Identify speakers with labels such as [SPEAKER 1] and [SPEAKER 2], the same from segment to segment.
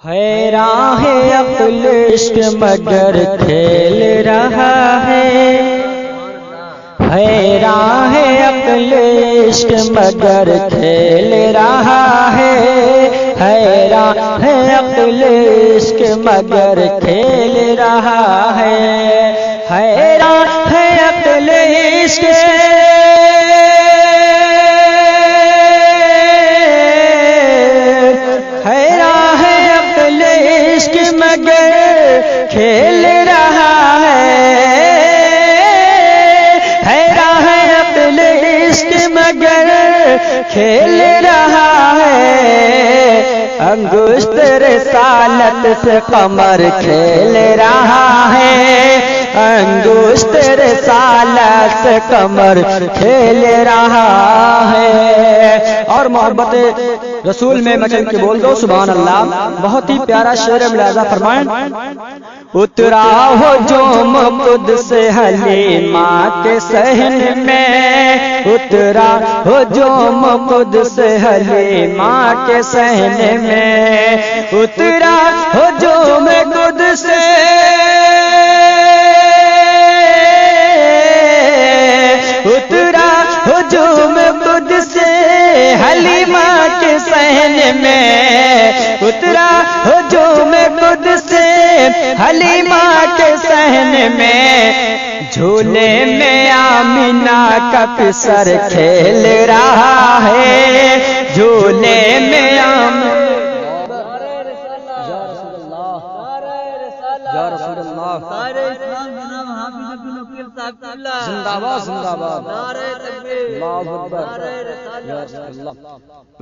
[SPEAKER 1] حیران ہے عقل عشق مگر کھیل رہا ہے، حیران ہے عقل عشق مگر کھیل رہا ہے، حیران ہے عقل عشق مگر کھیل رہا ہے، حیران ہے عقل عشق مگر کھیل رہا ہے، حیران ہے عقل عشق مگر کھیل رہا ہے، انگشت رسالت سے قمر کھیل رہا ہے، انگشت رسالت سے قمر کھیل رہا ہے۔ اور محبت رسول میں مچل کے بول دو سبحان اللہ، بہت ہی پیارا شعر ملاحظہ فرمائیں۔ اترا ہو جوم قدس حلیمہ کے صحن میں، اترا ہو جوم قدس حلیمہ کے صحن میں، اترا ہو جوم قدس اترا ہجوم قدس حلیمہ کے صحن میں، اترا ہجوم قدس حلیمہ کے صحن میں، جھولے میں آمینہ کا پسر کھیل رہا ہے، جھولے میں زندہ باد زندہ باد،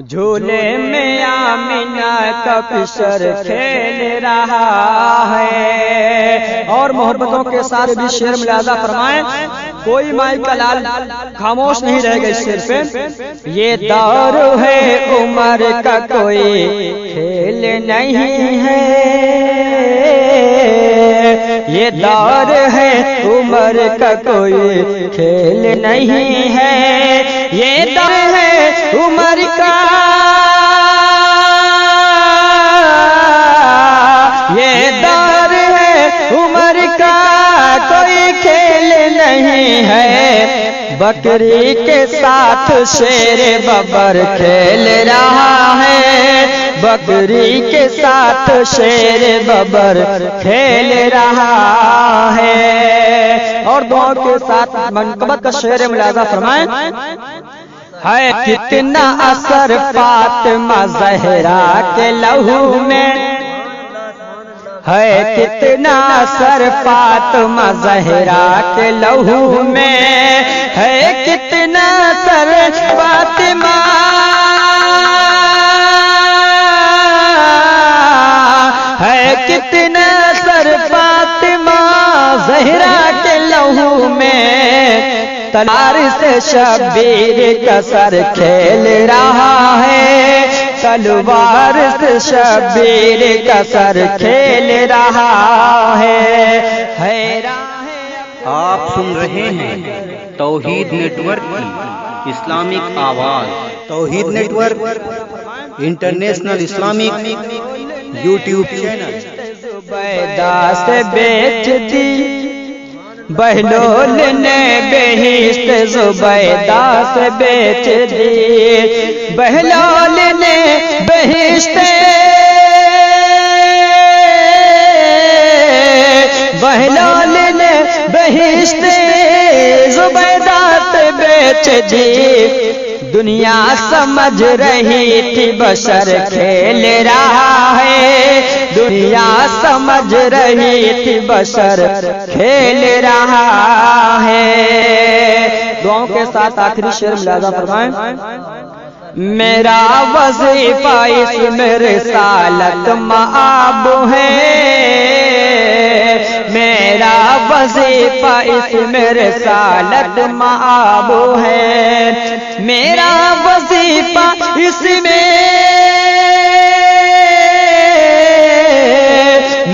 [SPEAKER 1] جھولے میں آمینہ کا پسر کھیل رہا ہے۔ اور محبتوں کے ساتھ بھی شعر ملاحظہ فرمائیں، کوئی مائی کا لال خاموش نہیں رہے گا اس شعر پہ۔ یہ دور ہے عمر کا کوئی کھیل نہیں ہے، یہ دور ہے عمر کا کوئی کھیل نہیں ہے، یہ دور ہے عمر کا، یہ دور ہے عمر کا کوئی کھیل نہیں ہے، بکری کے ساتھ شیر ببر کھیل رہا ہے، بکری کے ساتھ شیر ببر کھیل رہا ہے۔ اور دعا کے ساتھ منقبت کا شعر ملاحظہ فرمائیں۔ ہے کتنا اثر فاطمہ زہرا کے لہو میں، ہے کتنا اثر فاطمہ زہرا کے لہو میں، ہے کتنا اثر فاطمہ، ہے کتنا اثر فاطمہ زہرا کے لہو میں، تلوار سے شبیر کا سر کھیل رہا ہے، تلوار سے شبیر کا سر کھیل رہا ہے، حیران ہے۔
[SPEAKER 2] آپ سن رہے ہیں توحید نیٹ ورک کی اسلامک آواز، Tauheed network international Islamic YouTube channel.
[SPEAKER 1] Zubaida سے بیچ دی بہلول نے بہشت، زبیدہ سے بیچ دی بہلول نے بہشت، بہلول نے بہشت زبیدہ سے بیچ دی، دنیا سمجھ رہی تھی بشر کھیل رہا ہے، دنیا سمجھ رہی تھی بشر کھیل رہا ہے۔ دعاؤں کے ساتھ آخری شعر ملاحظہ فرمائیں۔ میرا وظیفہ اس میں رسالت مآب ہے، میرا وظیفہ اس میں رسالت مآب ہے، میرا وظیفہ اس میں،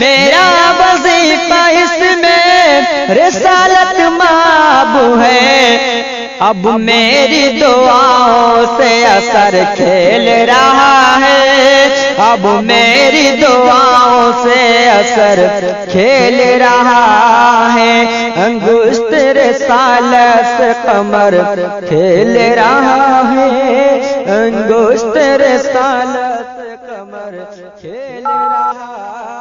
[SPEAKER 1] میرا وظیفہ اس میں رسالت مآب ہے، اب میری دعاؤں سے اثر کھیل رہا ہے، اب میری دعاؤں سے اثر کھیل رہا ہے، انگشت رسالت سے قمر کھیل رہا ہے، انگشت رسالت سے قمر کھیل رہا ہے۔